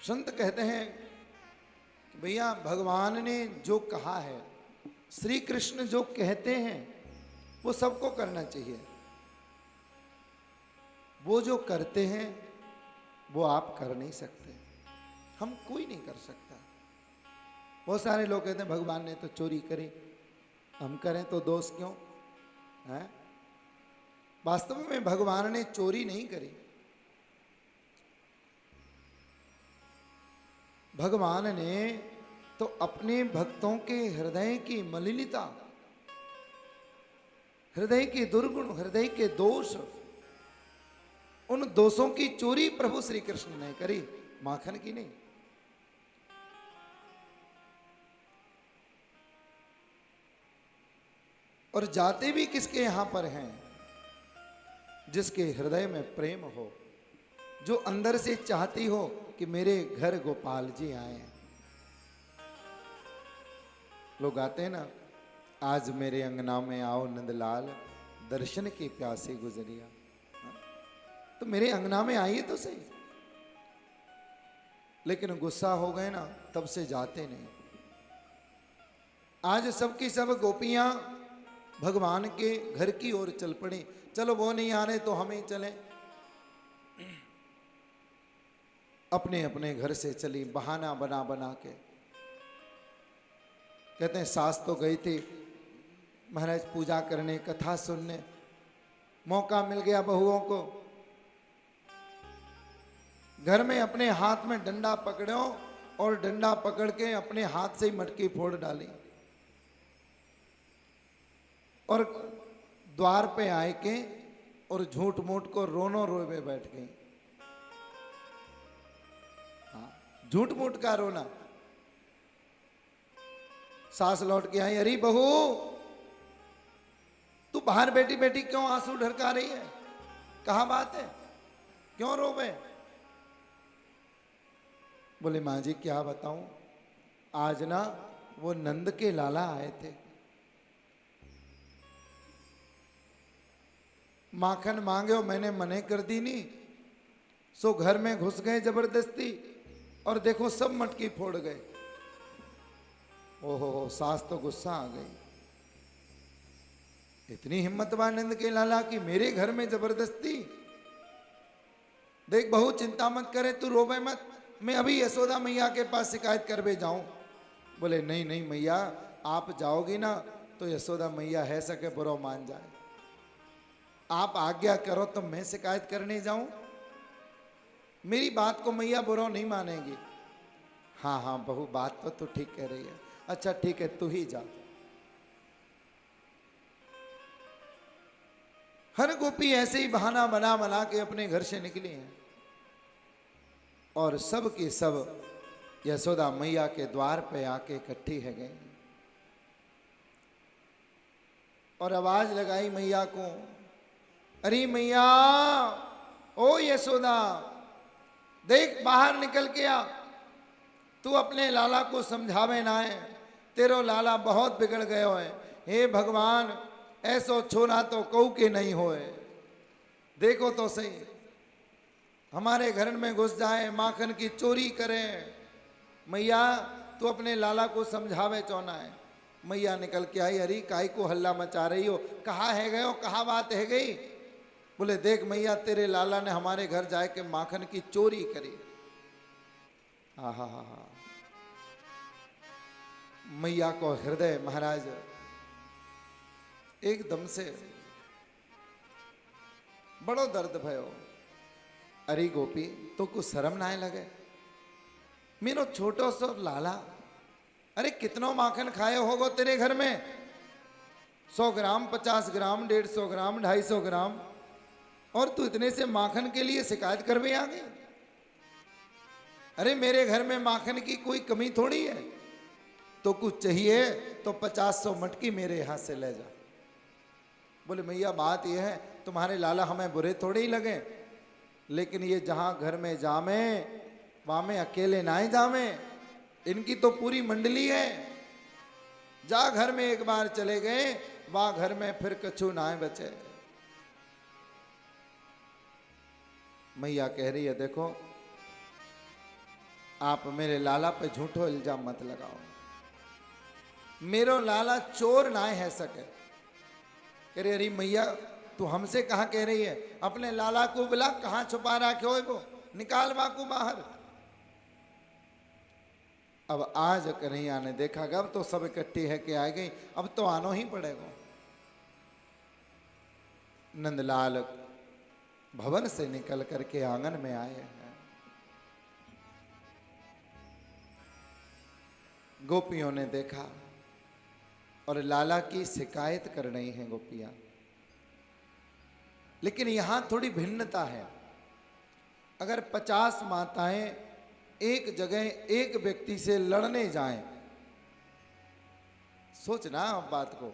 संत कहते हैं कि भैया भगवान ने जो कहा है, श्री कृष्ण जो कहते हैं वो सबको करना चाहिए। वो जो करते हैं वो आप कर नहीं सकते, हम कोई नहीं कर सकता। बहुत सारे लोग कहते हैं भगवान ने तो चोरी करी, हम करें तो दोष क्यों है? वास्तव में भगवान ने चोरी नहीं करी। भगवान ने तो अपने भक्तों के हृदय की मलिनता, हृदय के दुर्गुण, हृदय के दोष, उन दोषों की चोरी प्रभु श्री कृष्ण ने करी, माखन की नहीं। और जाते भी किसके यहां पर हैं? जिसके हृदय में प्रेम हो, जो अंदर से चाहती हो कि मेरे घर गोपाल जी आए। लोग आते हैं ना, आज मेरे अंगना में आओ नंदलाल, दर्शन की प्यासी गुजरिया। तो मेरे अंगना में आइए तो सही, लेकिन गुस्सा हो गए ना तब से जाते नहीं। आज सबकी सब गोपियां भगवान के घर की ओर चल पड़ी, चलो वो नहीं आ रहे तो हम ही चलें। अपने अपने घर से चली, बहाना बना बना के। कहते हैं सास तो गई थी महाराज पूजा करने, कथा सुनने, मौका मिल गया बहुओं को, घर में अपने हाथ में डंडा पकड़ो और डंडा पकड़ के अपने हाथ से ही मटकी फोड़ डाली और द्वार पे आए के और झूठ मूठ को रोनो रोए बैठ गई। हाँ, झूठ मूठ का रोना। सास लौट के आई, अरे बहू तू बाहर बैठी बैठी क्यों आंसू ढरका रही है, कहाँ बात है, क्यों रोवे? बोले माँ जी क्या बताऊं, आज ना वो नंद के लाला आए थे, माखन मांगे हो, मैंने मने कर दी नहीं, सो घर में घुस गए जबरदस्ती और देखो सब मटकी फोड़ गए। ओहो, सास तो गुस्सा आ गई। इतनी हिम्मत नंद के लाला की मेरे घर में जबरदस्ती। देख बहू चिंता मत करे, तू रोवे मत, मैं अभी यशोदा मैया के पास शिकायत करवे जाऊं। बोले नहीं नहीं मैया, आप जाओगी ना तो यशोदा मैया है सके बुरा मान जाए, आप आज्ञा करो तो मैं शिकायत करने जाऊं, मेरी बात को मैया बुरा नहीं मानेगी। हाँ हाँ बहू बात तो तू ठीक कह रही है, अच्छा ठीक है तू ही जा। हर गोपी ऐसे ही बहाना बना बना के अपने घर से निकली हैं और सब की सब यशोदा मैया के द्वार पे आके इकट्ठी है गई और आवाज लगाई मैया को, अरे मैया ओ यशोदा देख बाहर निकल के आ, तू अपने लाला को समझावे ना है, तेरो लाला बहुत बिगड़ गयो है। हे भगवान ऐसो छोरा तो कहू के नहीं होए, देखो तो सही हमारे घर में घुस जाए, माखन की चोरी करे। मैया तू अपने लाला को समझावे चौना है। मैया निकल के आई, अरे काई को हल्ला मचा रही हो, कहाँ है गए हो, कहाँ बात है गई? बोले देख मैया तेरे लाला ने हमारे घर जाए के माखन की चोरी करी। हा हा हा हा, मैया को हृदय महाराज एकदम से बड़ो दर्द भयो। अरे गोपी तो कुछ शर्म ना लगे, मेरो छोटो सो लाला, अरे कितनो माखन खाए होगो तेरे घर में, 100 ग्राम 50 ग्राम 150 ग्राम 250 ग्राम, और तू इतने से माखन के लिए शिकायत करवे आ गई? अरे मेरे घर में माखन की कोई कमी थोड़ी है, तो कुछ चाहिए तो 50-100 मटकी मेरे यहां से ले जा। बोले मैया बात यह है तुम्हारे लाला हमें बुरे थोड़े ही लगे, लेकिन ये जहां घर में जामे वहां में अकेले ना ही जामे, इनकी तो पूरी मंडली है। जा घर में एक बार चले गए, वहां घर में फिर कछु ना बचे। मैया कह रही है देखो आप मेरे लाला पे झूठो इल्जाम मत लगाओ। मेरो लाला चोर ना है सके। कह रहे अरे मैया तू हमसे कहा कह रही है, अपने लाला को बुला, कहां छुपा रखे हो वो, निकाल बाकू बाहर। अब आज कन्हैया ने देखा अब तो सब इकट्ठी है कि आ गई, अब तो आनो ही पड़ेगा। नंदलाल भवन से निकल करके आंगन में आए हैं। गोपियों ने देखा और लाला की शिकायत कर रही हैं गोपियां। लेकिन यहां थोड़ी भिन्नता है। अगर 50 माताएं एक जगह एक व्यक्ति से लड़ने जाएं, सोचना आप बात को,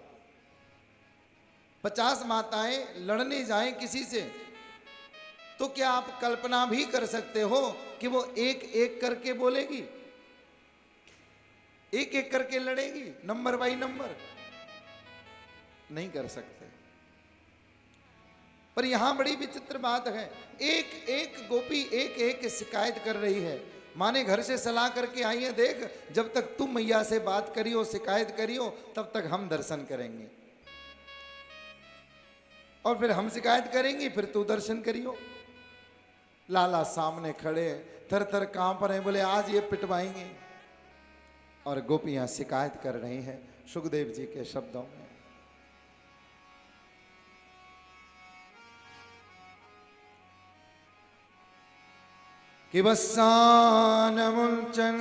50 माताएं लड़ने जाएं किसी से, तो क्या आप कल्पना भी कर सकते हो कि वो एक एक करके बोलेगी, एक एक करके लड़ेगी, नंबर बाई नंबर? नहीं कर सकते। पर यहां बड़ी विचित्र बात है, एक एक गोपी एक एक शिकायत कर रही है। माने घर से सलाह करके आई है, देख जब तक तुम मैया से बात करियो, शिकायत करियो, तब तक हम दर्शन करेंगे, और फिर हम शिकायत करेंगे, फिर तू दर्शन करियो। लाला सामने खड़े थर थर कांप रहे, बोले आज ये पिटवाएंगे। और गोपियां शिकायत कर रही हैं सुखदेव जी के शब्दों में। कि वसान मुंचन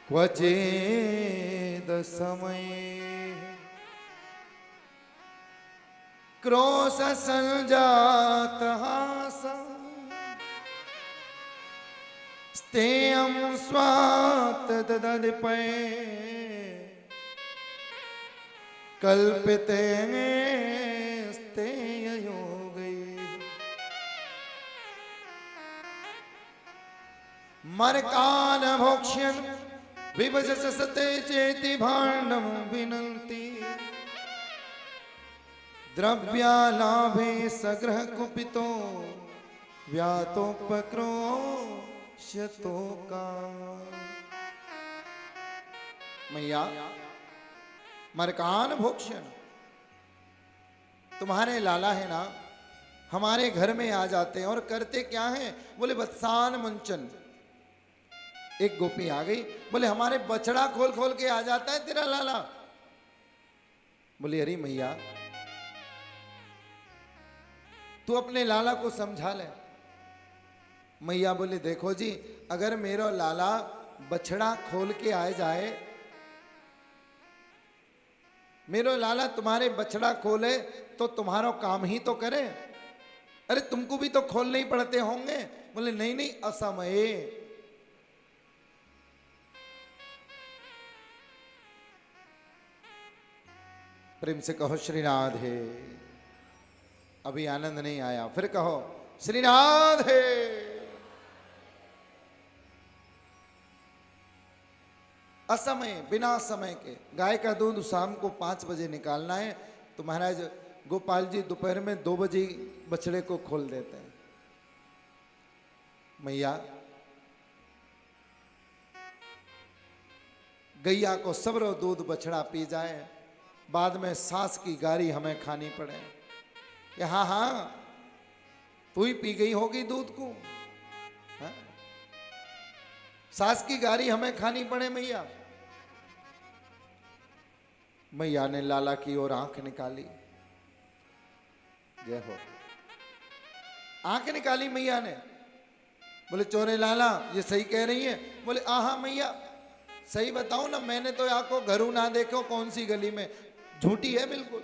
क्वचेद समय क्रोश संजात हासा स्तेयं स्वात ददपै कल्पिते स्तेयो मरकान भोक्ष्यन विभजसते चेति भाण्डम विनन्ति द्रव्यालाभे सग्रह कुपितो व्यातोपक्रोश्यतो का। मैया मरकान भोक्ष्यन, तुम्हारे लाला है ना, हमारे घर में आ जाते हैं और करते क्या हैं? बोले वत्सान मुंचन। एक गोपी आ गई, बोले हमारे बछड़ा खोल खोल के आ जाता है तेरा लाला। बोले अरे मैया तू अपने लाला को समझा ले। मैया बोले देखो जी, अगर मेरा लाला बछड़ा खोल के आ जाए, मेरा लाला तुम्हारे बछड़ा खोले तो तुम्हारा काम ही तो करे। अरे तुमको भी तो खोलने ही पड़ते होंगे। बोले नहीं नहीं, असमये। प्रेम से कहो श्री राधे। अभी आनंद नहीं आया, फिर कहो श्री राधे। असमय, बिना समय के। गाय का दूध शाम को 5 बजे निकालना है, तो महाराज गोपाल जी दोपहर में 2 बजे बछड़े को खोल देते हैं। मैया गैया को सबरो दूध बछड़ा पी जाए, बाद में सास की गारी हमें खानी पड़े कि हाँ हाँ तू ही पी गई होगी दूध को, हाँ? सास की गारी हमें खानी पड़े। मैया मैया ने लाला की ओर आंख निकाली, जय हो। आंख निकाली मैया ने, बोले चोरे लाला ये सही कह रही है? बोले आहा मैया सही बताओ ना, मैंने तो आपको घरू ना देखो, कौन सी गली में, झूठी है बिल्कुल।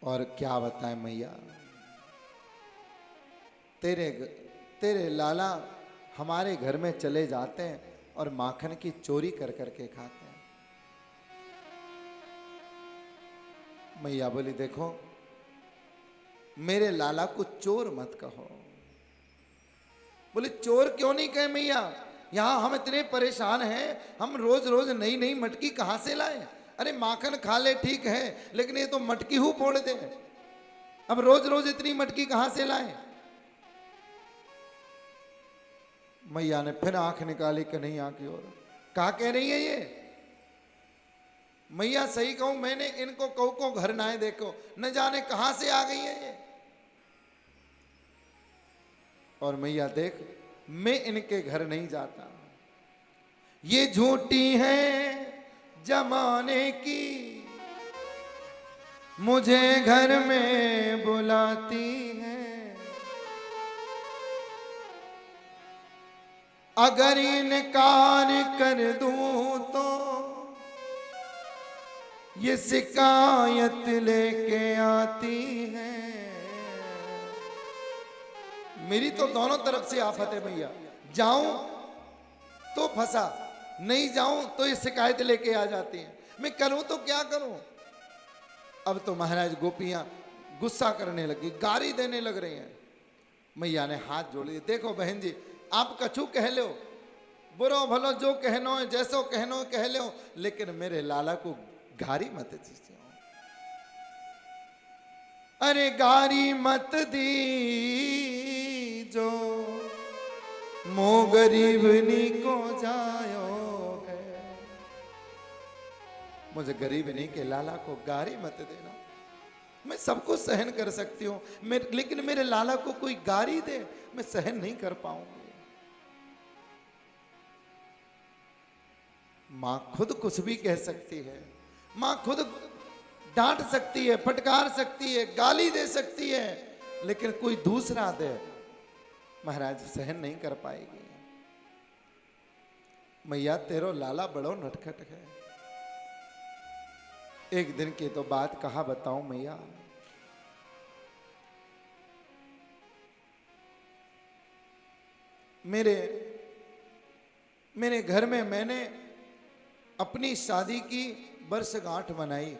और क्या बताएं मैया, तेरे लाला हमारे घर में चले जाते हैं और माखन की चोरी कर करके खाते हैं। मैया बोली देखो मेरे लाला को चोर मत कहो। बोले चोर क्यों नहीं कहे मैया, यहां हम इतने परेशान हैं, हम रोज रोज नई नई मटकी कहां से लाएं? अरे माखन खा ले ठीक है, लेकिन ये तो मटकी हूँ फोड़ दे। अब रोज रोज इतनी मटकी कहां से लाए? मैया ने फिर आंख निकाली कन्हैया की ओर। कहा कह रही है ये? मैया सही कहूं, मैंने इनको कहू को घर ना है, देखो न जाने कहां से आ गई है ये। और मैया देख, मैं इनके घर नहीं जाता, ये झूठी है जमाने की, मुझे घर में बुलाती है। अगर इनकार कर दूं तो ये शिकायत लेके आती है। मेरी तो दोनों तरफ से आफत है भैया, जाऊं तो फंसा, नहीं जाऊं तो ये शिकायत लेके आ जाती है। मैं करूं तो क्या करूं? अब तो महाराज गोपियां गुस्सा करने लगी, गारी देने लग रही हैं। मैया ने हाथ जोड़ दिए, देखो बहन जी, आप कछु कह लो, बुरो भलो जो कहनो है, जैसो कहनो कह लो, लेकिन मेरे लाला को गारी मत दीजिए। अरे गारी मत दी जो मो गरीबनी को जायो है। मुझे गरीबनी के लाला को गारी मत देना, मैं सब कुछ सहन कर सकती हूँ, लेकिन मेरे लाला को कोई गारी दे, मैं सहन नहीं कर पाऊंगी। मां खुद कुछ भी कह सकती है, मां खुद डांट सकती है, फटकार सकती है, गाली दे सकती है, लेकिन कोई दूसरा दे, महाराज सहन नहीं कर पाएगी। मैया तेरो लाला बड़ो नटखट है। एक दिन की तो बात कहा बताऊं मैया, मेरे घर में मैंने अपनी शादी की वर्षगांठ मनाई।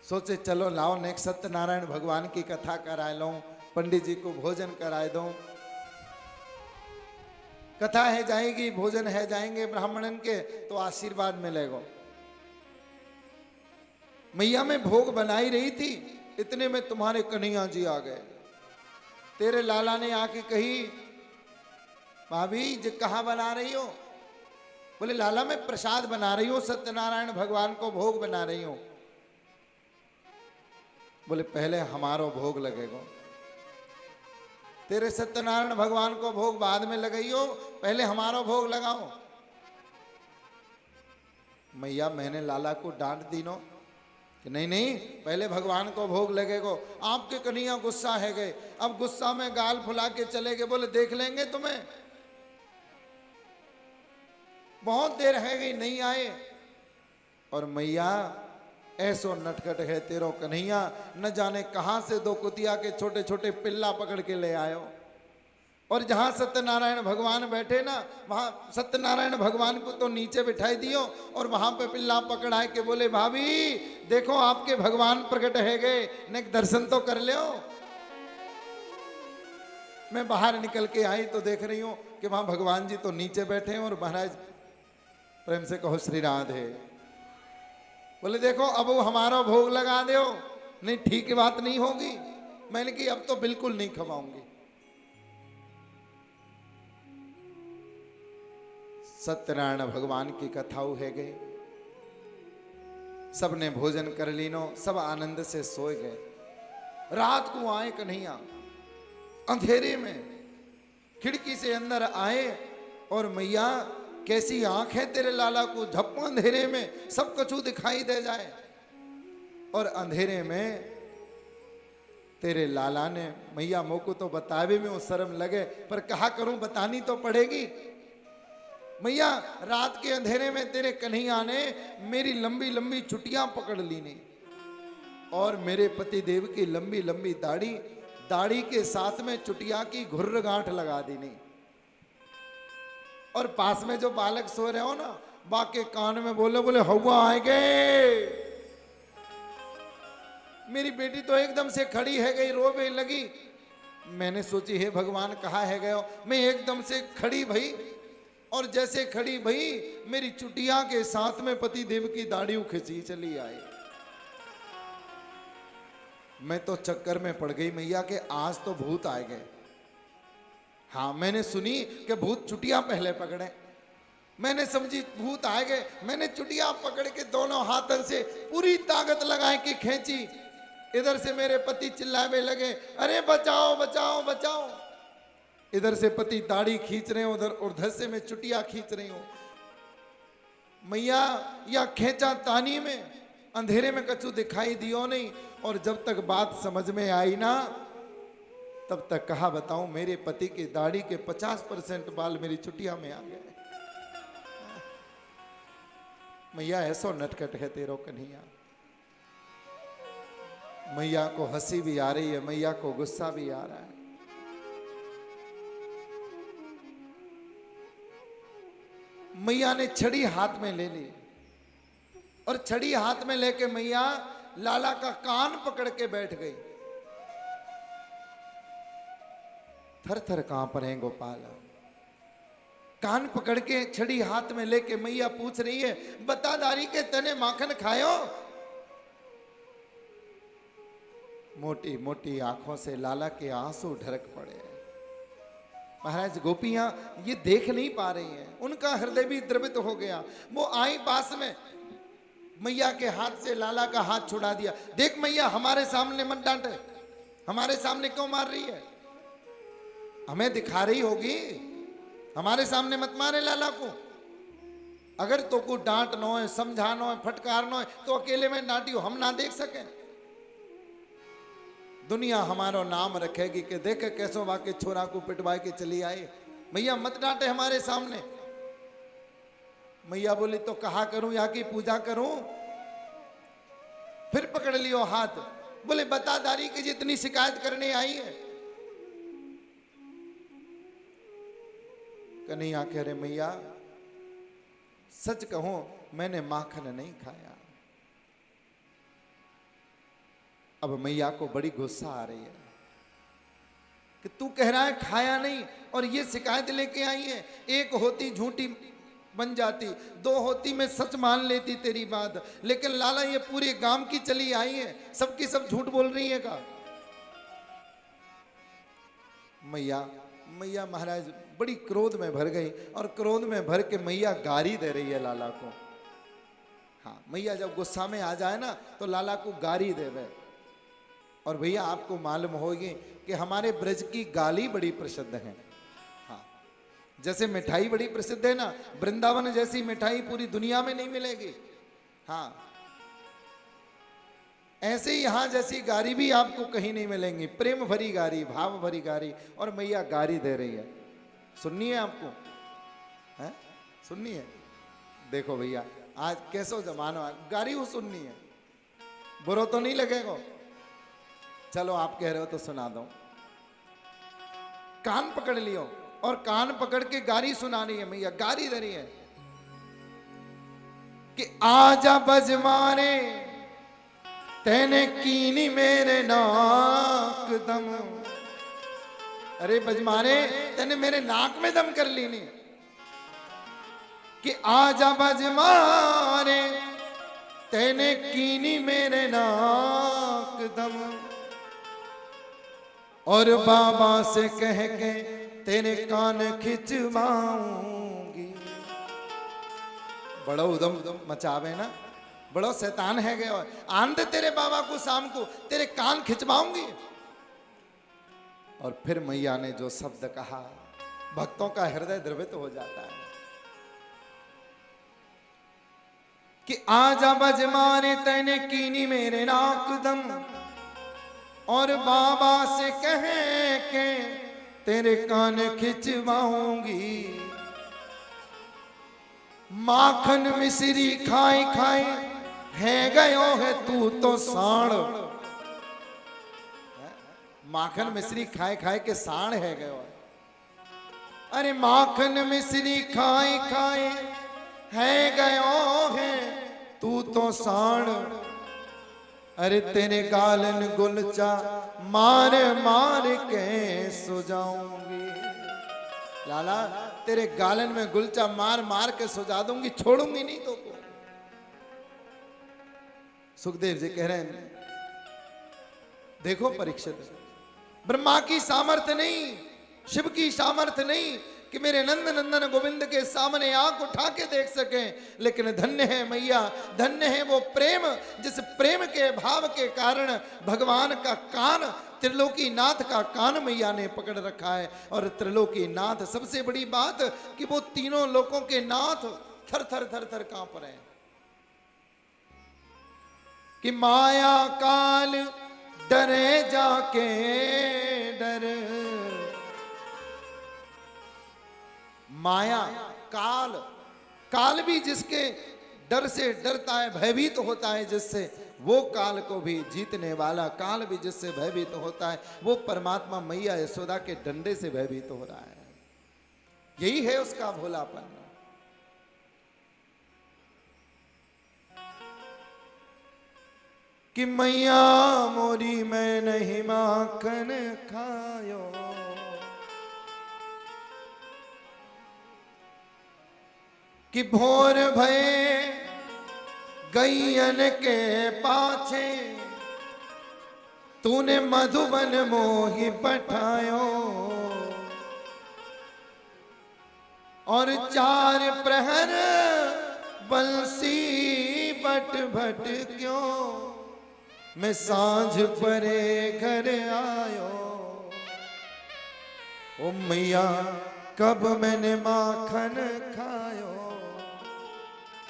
सोचे चलो लाओ नेक सत्यनारायण भगवान की कथा करा लो, पंडित जी को भोजन कराए दो, कथा है जाएगी, भोजन है जाएंगे ब्राह्मणन के, तो आशीर्वाद मिलेगा। मैया में भोग बनाई रही थी, इतने में तुम्हारे कन्हैया जी आ गए। तेरे लाला ने आके कही, भाभी जी कहाँ बना रही हो? बोले लाला मैं प्रसाद बना रही हूं, सत्यनारायण भगवान को भोग बना रही हूं। बोले पहले हमारो भोग लगेगा, तेरे सत्यनारायण भगवान को भोग बाद में लगाइयो, पहले हमारो भोग लगाओ। मैया मैंने लाला को डांट दी नो कि नहीं नहीं पहले भगवान को भोग लगेगा। आपके कन्हैया गुस्सा है गए, अब गुस्सा में गाल फुला के चले गए, बोले देख लेंगे तुम्हें, बहुत देर है गई नहीं आए। और मैया ऐसो नटखट है तेरो कन्हैया, न जाने कहां से दो कुतिया के छोटे छोटे पिल्ला पकड़ के ले आयो, और जहां सत्यनारायण भगवान बैठे ना, वहां सत्यनारायण भगवान को तो नीचे बिठाई दियो, और वहां पे पिल्ला पकड़ाए के बोले भाभी देखो आपके भगवान प्रकट है गए, ने दर्शन तो कर लो। मैं बाहर निकल के आई तो देख रही हूं कि वहां भगवान जी तो नीचे बैठे हैं, और महाराज प्रेम से कहो श्री राधे। बोले देखो अब वो हमारा भोग लगा दो, नहीं ठीक बात नहीं होगी। मैंने की अब तो बिल्कुल नहीं खवाऊंगी। सत्यनारायण भगवान की कथाओं है गई, सबने भोजन कर लीनो, सब आनंद से सोए गए। रात को आए कन्हैया अंधेरे में, खिड़की से अंदर आए, और मैया कैसी आंख है तेरे लाला को, झप्पो अंधेरे में सब कछु दिखाई दे जाए। और अंधेरे में तेरे लाला ने, मैया मोको तो बतावे में वो शर्म लगे, पर कहा करूं बतानी तो पड़ेगी। मैया रात के अंधेरे में तेरे कन्हैया ने मेरी लंबी लंबी चुटियां पकड़ ली ने, और मेरे पति देव की लंबी लंबी दाढ़ी, दाढ़ी के साथ में चुटिया की घुर्र गांठ लगा दी नहीं। और पास में जो बालक सो रहे हो ना, बाके कान में बोले बोले हवा आएंगे। मेरी बेटी तो एकदम से खड़ी है गई, रोने लगी। मैंने सोची हे भगवान कहाँ है गए हो। मैं एकदम से खड़ी भई, और जैसे खड़ी भई मेरी चुटिया के साथ में पति देव की दाढ़ी खींची चली आई। मैं तो चक्कर में पड़ गई मैया के आज तो भूत आ गए। हाँ, मैंने सुनी कि भूत चुटिया पहले पकड़े, मैंने समझी भूत आ गए। मैंने चुटिया पकड़ के दोनों हाथों से पूरी ताकत लगाए कि खींची। इधर से मेरे पति चिल्लाने लगे, अरे बचाओ बचाओ बचाओ। इधर से पति दाढ़ी खींच रहे हैं, उधर से मैं चुटिया खींच रही हूं। मैया या खेचा तानी में अंधेरे में कछु दिखाई दियो नहीं। और जब तक बात समझ में आई ना, तब तक कहा बताऊं मेरे पति की दाढ़ी के 50% बाल मेरी चुटिया में आ गए। मैया ऐसो नटखट है तेरो कन्हैया। मैया को हंसी भी आ रही है, मैया को गुस्सा भी आ रहा है। मैया ने छड़ी हाथ में ले ली और छड़ी हाथ में लेके मैया लाला का कान पकड़ के बैठ गई। थर थर कांप रहे गोपाल। कान पकड़ के छड़ी हाथ में लेके मैया पूछ रही है, बता दारी के तने माखन खायो। मोटी मोटी आंखों से लाला के आंसू ढरक पड़े। महाराज गोपियां ये देख नहीं पा रही हैं, उनका हृदय भी द्रवित हो गया। वो आई पास में, मैया के हाथ से लाला का हाथ छुड़ा दिया। देख मैया, हमारे सामने मत डांटे, हमारे सामने क्यों मार रही है? हमें दिखा रही होगी, हमारे सामने मत मारे लाला को। अगर तो को डांट नो है, समझानो है, फटकार नो है, तो अकेले में डांटियो, हम ना देख सके। दुनिया हमारो नाम रखेगी कि देख कैसो वाके छोरा को पिटवा के चली आई। मैया मत डांटे हमारे सामने। मैया बोली तो कहा करूं या की पूजा करूं? फिर पकड़ लियो हाथ, बोले बता दारी की जितनी शिकायत करने आई है। कन्हैया कह रहे मैया सच कहूं मैंने माखन नहीं खाया। अब मैया को बड़ी गुस्सा आ रही है कि तू कह रहा है खाया नहीं और ये शिकायत लेके आई है। एक होती झूठी बन जाती, दो होती मैं सच मान लेती तेरी बात, लेकिन लाला ये पूरे गांव की चली आई है, सबकी सब झूठ बोल रही है का? मैया महाराज बड़ी क्रोध में भर गई और क्रोध में भर के मैया गारी दे रही है लाला को। हाँ, मैया जब गुस्सा में आ जाए ना तो लाला को गारी देवे। और भैया आपको मालूम होगी कि हमारे ब्रज की गाली बड़ी प्रसिद्ध है। हाँ, जैसे मिठाई बड़ी प्रसिद्ध है ना, वृंदावन जैसी मिठाई पूरी दुनिया में नहीं मिलेगी। हाँ, ऐसे ही यहां जैसी गारी भी आपको कहीं नहीं मिलेंगी। प्रेम भरी गारी, भाव भरी गारी, और मैया गारी दे रही है। सुननी है आपको? है सुननी है? देखो भैया आज कैसो जमाना, गारी वो सुननी है, बुरा तो नहीं लगेगा। चलो आप कह रहे हो तो सुना दो। कान पकड़ लियो और कान पकड़ के गारी सुना रही है मैया, गारी दे रही है कि आजा बजमाने तेने कीनी मेरे नाक दम। अरे बजमाने तेने मेरे नाक में दम कर ली नहीं कि आजा बजमाने तेने कीनी मेरे नाक दम। और बाबा से कह के तेरे कान खिंचवाऊंगी। बड़ा उदम मचावे ना, बड़ा शैतान है गया। आंध तेरे बाबा को शाम को तेरे कान खिंचवाऊंगी। और फिर मैया ने जो शब्द कहा, भक्तों का हृदय द्रवित हो जाता है कि आजा बजमाने तैने कीनी मेरे नाक दम। और बाबा से कह के तेरे कान खिंचवाऊंगी। माखन मिश्री खाई खाई है गयो है तू तो साण। माखन मिश्री खाए खाए के साण है गयो। अरे माखन मिश्री खाए खाए है गयो है तू तो साण। अरे तेरे गालन गुलचा मार मार के सो जाऊंगी। लाला तेरे गालन में गुलचा मार मार के सुझा दूंगी, छोड़ूंगी नहीं तो को। सुखदेव जी कह रहे हैं देखो परीक्षित, ब्रह्मा की सामर्थ्य नहीं, शिव की सामर्थ्य नहीं कि मेरे नंद नंदन गोविंद के सामने आंख उठा के देख सकें, लेकिन धन्य है मैया, धन्य है वो प्रेम जिस प्रेम के भाव के कारण भगवान का कान, त्रिलोकी नाथ का कान मैया ने पकड़ रखा है। और त्रिलोकी नाथ, सबसे बड़ी बात कि वो तीनों लोकों के नाथ थर थर थर थर कांप रहे हैं कि माया काल डरे जाके डर। माया काल, काल भी जिसके डर से डरता है, भयभीत होता है जिससे, वो काल को भी जीतने वाला, काल भी जिससे भयभीत होता है, वो परमात्मा मैया यशोदा के डंडे से भयभीत हो रहा है। यही है उसका भोलापन। कि मैया मोरी मैं नहीं माखन खायो, कि भोर भये गैयन के पाछे तूने मधुबन मोही पठायो, और चार प्रहर बंसी बट भट क्यों मैं सांझ परे घर आयो। ओ मैया कब मैंने माखन खायो,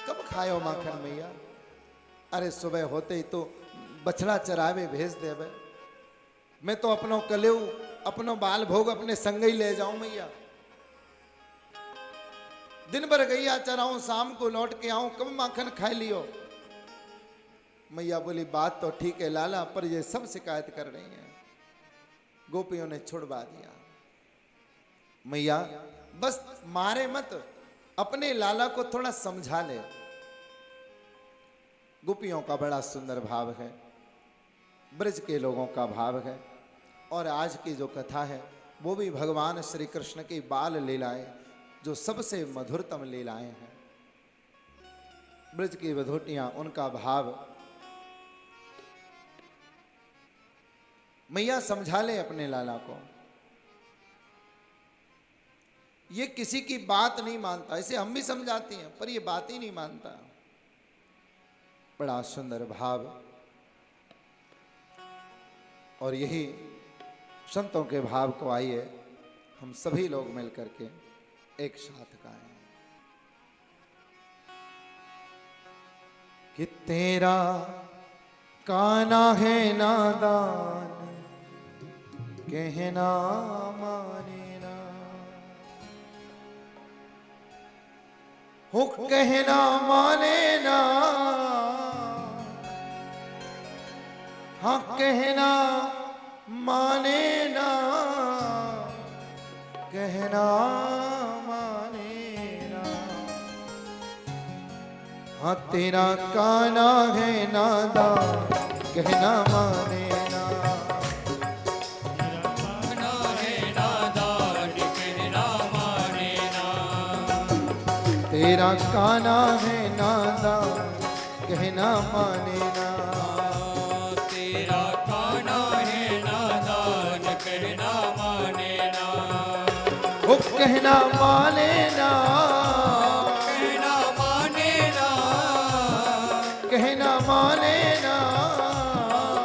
कब खायो माखन मैया? अरे सुबह होते ही तो बछड़ा चरावे भेज देवे, मैं तो अपनो कलेऊ अपनो बाल भोग अपने संग ही ले जाऊं मैया। दिन भर गैया चराऊं, शाम को लौट के आऊं, कब माखन खा लियो? मैया बोली बात तो ठीक है लाला, पर ये सब शिकायत कर रही हैं। गोपियों ने छुड़वा दिया। मैया बस मारे मत, अपने लाला को थोड़ा समझा ले। गोपियों का बड़ा सुंदर भाव है, ब्रज के लोगों का भाव है। और आज की जो कथा है वो भी भगवान श्री कृष्ण की बाल लीलाएं, जो सबसे मधुरतम लीलाएं हैं। ब्रज की वधूटियां, उनका भाव। मैया समझा ले अपने लाला को। ये किसी की बात नहीं मानता, इसे हम भी समझाते हैं पर ये बात ही नहीं मानता। बड़ा सुंदर भाव। और यही संतों के भाव को आइए हम सभी लोग मिलकर के एक साथ गाएं कि तेरा काना है नादान कहना माने ना, हो कहना माने ना, हाँ कहना माने ना, कहना माने ना। हाँ तेरा काना है नादान कहना माने ना, काना है नादान कहना माने ना, तेरा काना है नादान कहना माने ना, तेरा काना है नादान कहना माने ना, वो कहना माने ना, कहना माने ना, कहना माने ना,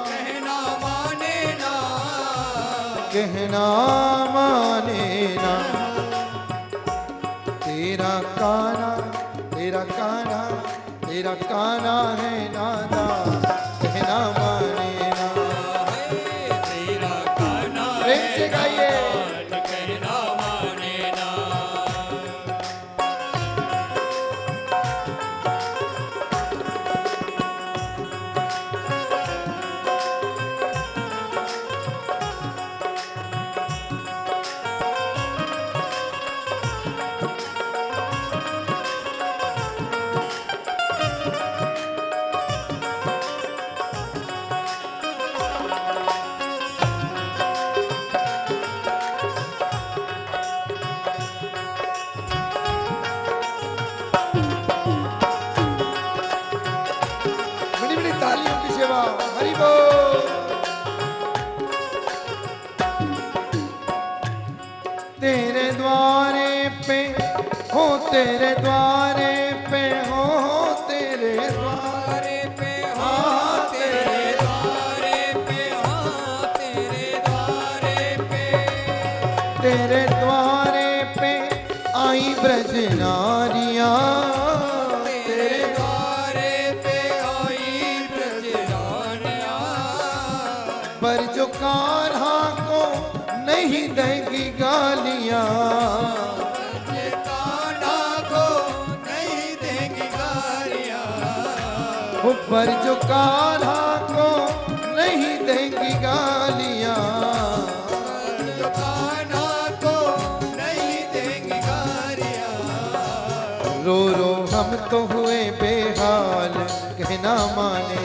कहना माने ना, कहना माने ना। तेरा काना, तेरा काना, तेरा काना है नादा कहना माने ना। तेरा काना प्रेम से गाइए। नादान कहना माने ना। हो तेरे द्वारे पे, हो तेरे द्वारे द्वारे पे हाँ तेरे द्वारे पे हाँ तेरे द्वारे पे तेरे द्वारे पे आई ब्रज नारियां, तेरे द्वारे पे आई ब्रजरानियां पर जो कान्हा को नहीं देगी गालियां, कान्हा को नहीं देंगी गालियां पर जो कान्हा को नहीं देगी गालियां, जो कान्हा को नहीं देंगी गालियां रो रो हम तो हुए बेहाल कहना माने